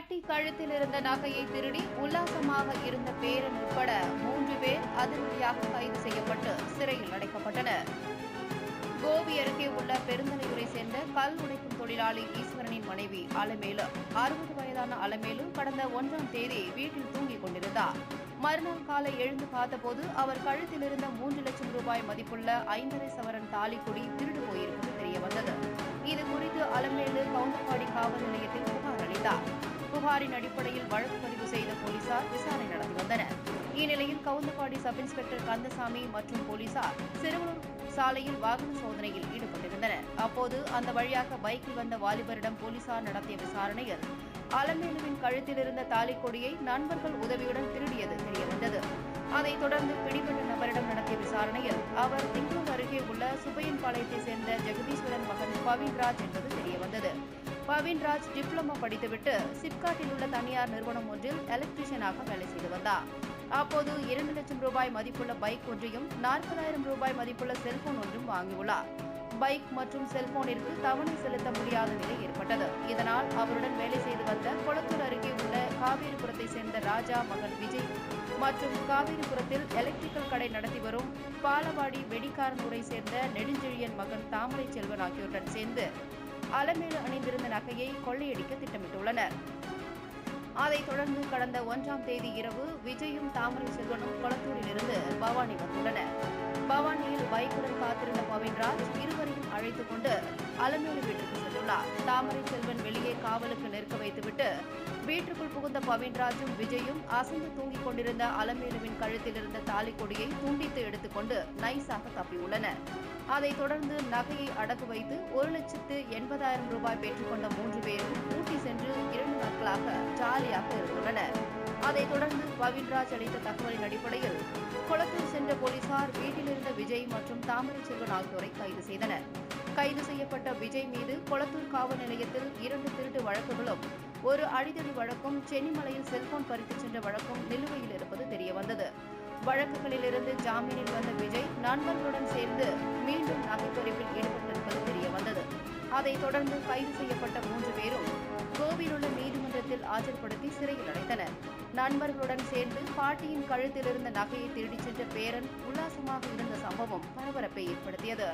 பாட்டி கழுத்தில் இருந்த நகையை திருடி உல்லாசமாக இருந்த பேரன் உட்பட 3 பேர் அதிரடியாக கைது செய்யப்பட்டு சிறையில் அடைக்கப்பட்டனர். கோபி அருகே உள்ள பெருந்தலையூரை சேர்ந்த கல் உடைக்கும் தொழிலாளி ஈஸ்வரனின் மனைவி அலமேலு 60 வயதான அலமேலு கடந்த 1ஆம் தேதி வீட்டில் தூங்கிக் கொண்டிருந்தார். மறுநாள் காலை எழுந்து பார்த்தபோது அவர் கழுத்தில் இருந்த 3 லட்சம் ரூபாய் மதிப்புள்ள 5½ சவரன் தாலிக்கொடி திருடு போயிருப்பது தெரியவந்தது. இதுகுறித்து அலமேலு கவுந்தப்பாடி காவல் நிலையத்தில் புகார் அளித்தார். புகாரின் அடிப்படையில் வழக்கு பதிவு செய்த போலீசார் விசாரணை நடத்தி வந்தனர். இந்நிலையில் கவுந்தப்பாடி சப் இன்ஸ்பெக்டர் கந்தசாமி மற்றும் போலீசார் சிறுவலூர் சாலையில் வாகன சோதனையில் ஈடுபட்டிருந்தனர். அப்போது அந்த வழியாக பைக்கில் வந்த வாலிபரிடம் போலீசார் நடத்திய விசாரணையில் அலமேலுவின் கழுத்தில் இருந்த தாலிக்கொடியை நண்பர்கள் உதவியுடன் திருடியது தெரியவந்தது. அதைத் தொடர்ந்து பிடிபட்ட நபரிடம் நடத்திய விசாரணையில் அவர் திங்களூர் அருகே உள்ள சுப்பையன்பாளையத்தைச் சேர்ந்த ஜெகதீஸ்வரன் மகன் பவின்ராஜ் என்பது தெரியவந்தது. பவின்ராஜ் டிப்ளமோ படித்துவிட்டு சிப்காட்டில் உள்ள தனியார் நிறுவனம் ஒன்றில் எலக்ட்ரீஷியனாக வேலை செய்து வந்தார். அப்போது 2 லட்சம் ரூபாய் மதிப்புள்ள பைக் ஒன்றையும் 40,000 ரூபாய் மதிப்புள்ள செல்போன் ஒன்றும் வாங்கியுள்ளார். பைக் மற்றும் செல்போனிற்கு தவணை செலுத்த முடியாத நிலை ஏற்பட்டது. இதனால் அவருடன் வேலை செய்து வந்த கொளத்தூர் அருகே உள்ள காவேரிபுரத்தை சேர்ந்த ராஜா மகன் விஜய் மற்றும் காவேரிபுரத்தில் எலக்ட்ரிக்கல் கடை நடத்தி வரும் பாலவாடி வெடிக்காரனூரை சேர்ந்த நெடுஞ்செழியன் மகன் தாமரை செல்வன் ஆகியோருடன் சேர்ந்து அலமேலு அணிந்திருந்த நகையை கொள்ளையடிக்க திட்டமிட்டுள்ளனர். அதைத் தொடர்ந்து கடந்த 1ஆம் தேதி இரவு விஜயும் தாமரை செல்வனும் கொளத்தூரில் இருந்து பவானி வந்துள்ளனர். பவானியில் பைக்குடன் காத்திருந்த பவின்ராஜ் இருவரையும் அழைத்துக் கொண்டு அலமேலு வீட்டுக்கு சென்றுள்ளார். தாமரை செல்வன் வெளியே காவலுக்கு நிற்க வைத்துவிட்டு வீட்டுக்குள் புகுந்த பவின்ராஜும் விஜயும் அசந்து தூங்கிக் கொண்டிருந்த அலமேலுவின் கழுத்தில் இருந்த தாலிக்கொடியை துண்டித்து எடுத்துக்கொண்டு நைஸாக தப்பியுள்ளனர். அதைத் தொடர்ந்து நகையை அடகு வைத்து 1,80,000 ரூபாய் பெற்றுக்கொண்ட 3 பேரும் ஊட்டி சென்று 2 நாட்களாக ஜாலியாக இருந்துள்ளனர். அதைத் தொடர்ந்து பவின்ராஜ் அளித்த தகவலின் அடிப்படையில் கொளத்தூர் சென்ற போலீசார் வீட்டிலிருந்த விஜய் மற்றும் தாமரை செல்வன் ஆகியோரை கைது செய்தனர். கைது செய்யப்பட்ட விஜய் மீது கொளத்தூர் காவல் நிலையத்தில் 2 திருட்டு வழக்குகளும் 1 அடிதடி வழக்கும் சென்னிமலையில் செல்போன் பறித்துச் சென்ற வழக்கும் நிலுவையில் இருப்பது தெரியவந்தது. வழக்குகளிலிருந்து ஜாமீனில் வந்த விஜய் நண்பர்களுடன் சேர்ந்து மீண்டும் நகைப்பறிப்பில் ஈடுபட்டிருப்பது தெரியவந்தது. அதைத் தொடர்ந்து கைது செய்யப்பட்ட 3 பேரும் கோவியில் உள்ள நீதிமன்றத்தில் ஆஜர்படுத்தி சிறையில் அடைத்தனர். நண்பர்களுடன் சேர்ந்து பாட்டியின் கழுத்தில் இருந்த நகையை திருடிச் சென்ற பேரன் உல்லாசமாக இருந்த சம்பவம் பரபரப்பை ஏற்படுத்தியது.